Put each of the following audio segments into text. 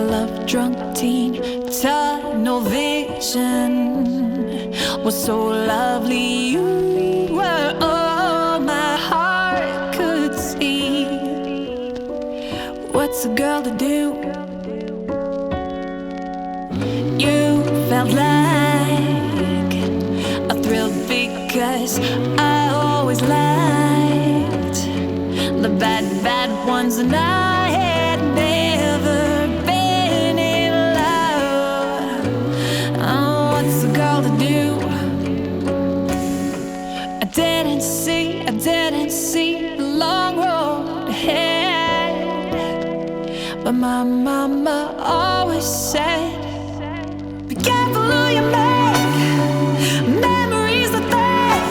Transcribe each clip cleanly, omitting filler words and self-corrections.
love-drunk teen, tunnel vision was so lovely. You were all my heart could see. What's a girl to do? You felt like a thrill because I always liked the bad, bad ones, and I had never been in love. Oh, what's a girl to do? I didn't see the long road ahead, but my mama always said, be careful who you make memories of them,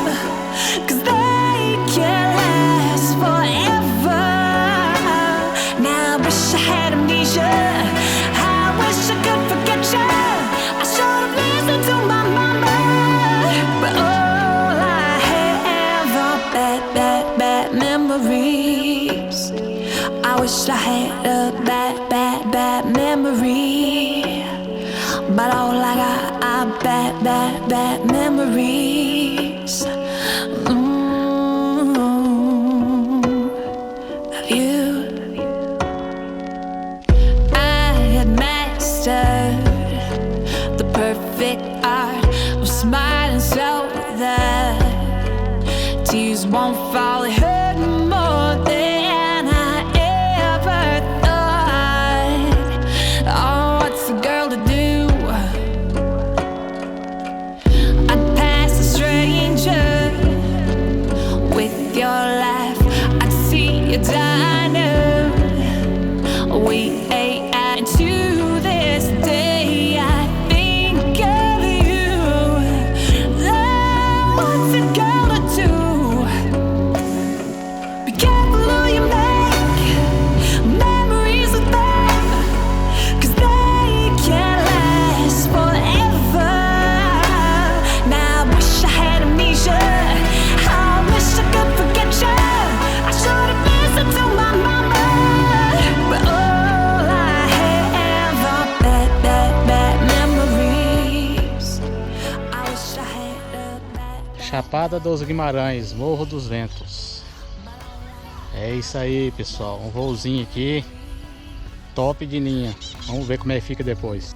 'cause they can't last forever. Now I wish I had amnesia, I wish I could forget you. I should have listened to my mama, but all I have are bad, bad, bad memories. I wish I had a bad, bad, bad memory, but all I got are bad, bad, bad memories. Of you. I had mastered the perfect art of smiling so that tears won't fall. It hurt more than I ever thought. Oh, what's a girl to do? I'd pass a stranger with your laugh. I'd see you diner. We ate out to this day. I think of you. Oh, what's a girl to do? Be careful who you make memories of them, 'cause they can't last forever. Now I wish I had amnesia, I wish I could forget you. I should have listened to my mama, but all I have are bad, bad, bad memories. I wish I had a bad, Chapada dos Guimaraes, Morro dos Ventos. É isso aí, pessoal. Um voozinho aqui. Top de linha. Vamos ver como é que fica depois.